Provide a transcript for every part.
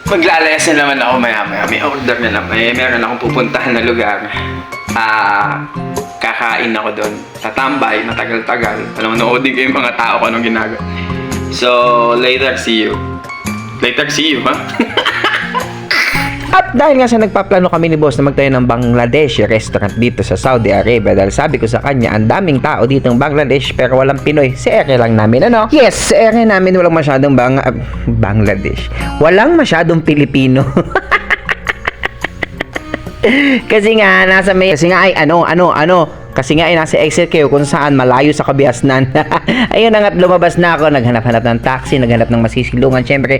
Maglalayas na naman ako maya-maya. May order na naman. Meron akong pupuntahan na lugar. Kakain ako doon. Tatambay, matagal-tagal. Alam mo, noodin ko yung mga tao ko anong ginagawa. So, later see you. Later see you, ha? At dahil nga sa nagpaplano kami ni boss na magtayo ng Bangladesh restaurant dito sa Saudi Arabia, dahil sabi ko sa kanya, ang daming tao dito ng Bangladesh pero walang Pinoy, si ere lang namin, ano? Yes, si ere namin walang masyadong Bangladesh. Walang masyadong Pilipino. Kasi nga ay nasa exit kayo kung saan malayo sa Kabiasnan. Ayun na nga't lumabas na ako, naghanap-hanap ng taxi, naghanap ng masisilungan. Syempre,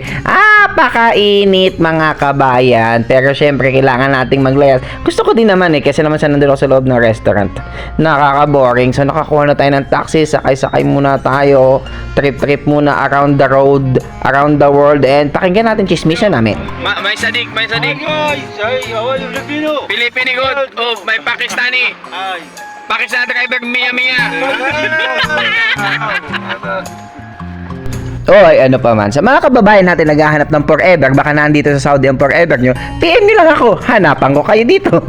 pakainit mga kabayan. Pero syempre, kailangan nating maglayas. Gusto ko din naman kasi naman siya nandun ako sa loob ng restaurant. Nakaka-boring. So, nakakuha na tayo ng taxi, sakay-sakay muna tayo. Trip-trip muna around the road, around the world. And pakinggan natin chismisan namin. May sadik. Ay, how are you, Filipino? Pilipini good. Oh, may Pakistani. Ay. Pakistan driver, Mia. Oy, ano pa man. Sa mga kababayan natin naghahanap ng forever, baka nandito sa Saudi ang forever nyo, PM nyo lang ako. Hanapan ko kayo dito.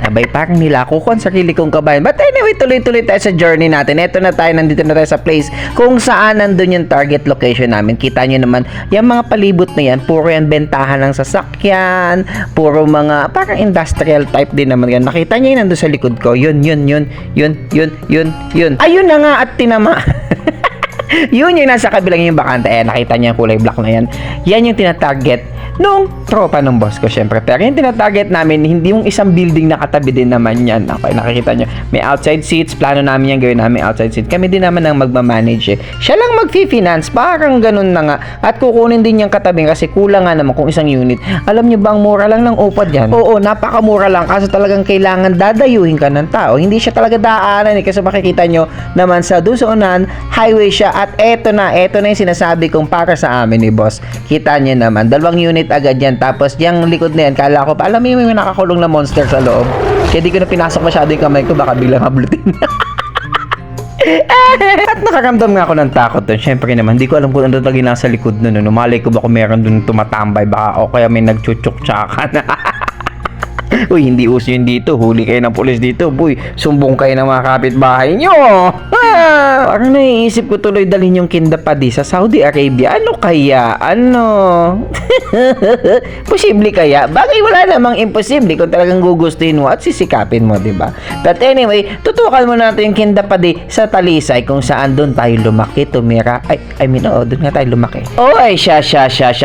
Abay, parang nilako ko ang sarili kong kabayan. But anyway, tuloy-tuloy tayo sa journey natin. Eto na tayo, nandito na tayo sa place kung saan nandun yung target location namin. Kita nyo naman, yung mga palibot na yan, puro yan bentahan ng sasakyan, puro mga, parang industrial type din naman yan. Nakita nyo yun nandun sa likod ko. Yun. Ayun na nga at tinama. Yun yung nasa kabilang yung bakante. Nakita niyo yung kulay black na yan. Yan yung tinatarget nung tropa ng boss ko, syempre. Pero yung tinatarget namin, hindi yung isang building na katabi din naman yan. Okay, nakikita nyo. May outside seats. Plano namin yan, gawin namin outside seats. Kami din naman ang magmamanage Siya lang mag-finance. Parang ganun na nga. At kukunin din yung katabi kasi kulang nga naman kung isang unit. Alam nyo ba, ang mura lang ng upad yan? Oo, napakamura lang. Kasi talagang kailangan dadayuhin ka ng tao. Hindi siya talaga daanan kasi makikita nyo naman sa Dusonan, highway siya. At eto na yung sinasabi kong para sa amin ni boss. Kita nyo naman, 2 unit agad yan. Tapos yung likod na yan, kala ko pa, alam mo yung may nakakulong na monster sa loob. Kaya di ko na pinasok masyado yung kamay ko, baka biglang hablutin. At nakaramdam nga ako ng takot doon. Syempre naman, di ko alam kung ano talaga nasa likod nun. Malay ko ba kung meron doon tumatambay, baka o kaya may nagchuchuk-tsaka na. Uy, hindi uso yun dito. Huli kayo ng pulis dito. Boy, sumbong kayo ng mga kapitbahay nyo. Parang naiisip ko tuloy dalhin yung kindapadi sa Saudi Arabia. Ano kaya? Posible kaya? Bagay wala namang imposible kung talagang gugustuhin mo at sisikapin mo, diba? But anyway, tutukan mo natin yung kindapadi sa Talisay kung saan doon tayo lumaki, tumira. Doon nga tayo lumaki. Ay, siya.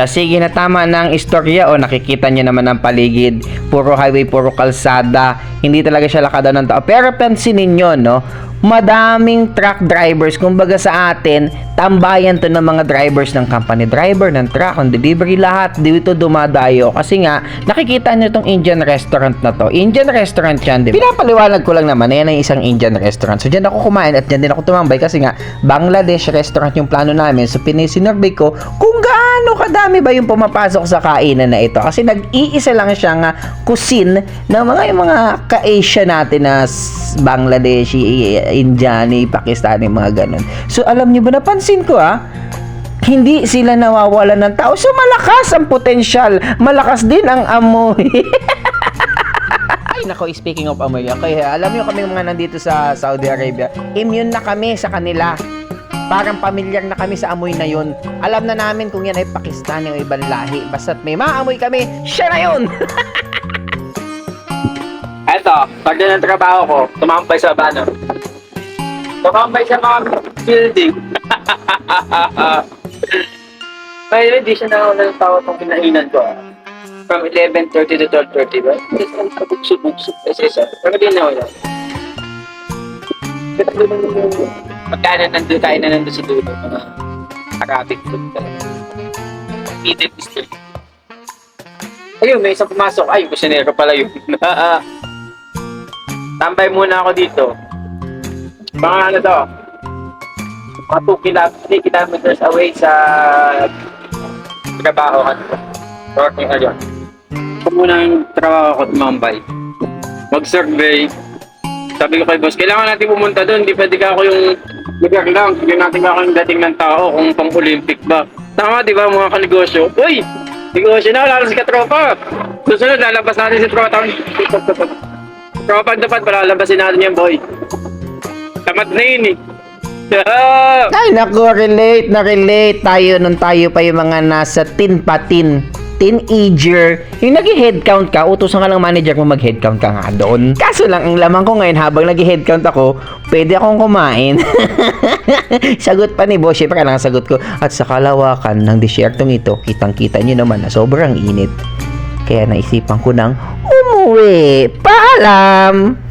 Sige na, tama na ang istorya. Nakikita niyo naman ang paligid. Puro highway, puro kalsada. Hindi talaga siya lakada ng tao. Pero pansinin nyo, no? Madaming truck drivers. Kumbaga sa atin, tambayan to ng mga drivers ng company. Driver ng truck, ng delivery, lahat dito dumadayo. Kasi nga, nakikita nyo tong Indian restaurant na to. Indian restaurant yan, diba? Pinapaliwanag ko lang naman, yan ang isang Indian restaurant. So, dyan ako kumain at dyan din ako tumambay kasi nga, Bangladesh restaurant yung plano namin. So, pinisinurbay ko kung gaano kadami ba yung pumapasok sa kainan na ito. Kasi nag-iisa lang siyang cuisine ng mga ka-Asia natin na Bangladeshi, Indiani, Pakistani, mga ganun. So, alam nyo ba, napansin ko hindi sila nawawalan ng tao. So, malakas ang potensyal. Malakas din ang amoy. Ay, nako, speaking of amoy, okay, alam nyo kami mga nandito sa Saudi Arabia, immune na kami sa kanila. Parang pamilyar na kami sa amoy na yun. Alam na namin kung yan ay Pakistani o ibang lahi. Basta't may maamoy kami, siya na yun! Eto, pag ng trabaho ko, tumambay sa tumambay sa mga building. Kaya hindi siya na ng tao itong pinainan ko. From 11:30 to 12:30, ba? Bukso. Kasi pero din na wala. Pagkana nandun tayo na nandun sa dulo, mga Arabic food talaga. Middle Eastern. Ayun, may isang pumasok. Ay, kusinero pala yun. Tambay muna ako dito. Mga to? Mga 2 kilometers away sa trabaho ko. Working ngayon. Ito muna yung trabaho ko, tumambay. Mag-survey. Sabi ko kay boss, kailangan natin pumunta doon. Hindi pwede ka ako yung lugar lang. Hindi natin ako yung dating ng tao kung pang-Olympic ba. Tama, di ba mga kanegosyo? Uy! Negosyo na, lalo sa katropa. Susunod, lalabas natin si tropa. Tropa dapat, palalabasin natin yan, boy. Tamat na yun eh. Ay, naku, na-relate tayo nung tayo pa yung mga nasa teenager. Yung nag-headcount ka, utusan ka ng manager mo mag-headcount ka nga doon. Kaso lang, ang lamang ko ngayon, habang nag-headcount ako, pwede akong kumain. Sagot pa ni boss, syempre kailangan sagot ko. At sa kalawakan ng disyertong ito, kitang-kita nyo naman na sobrang init. Kaya naisipan ko ng umuwi. Paalam!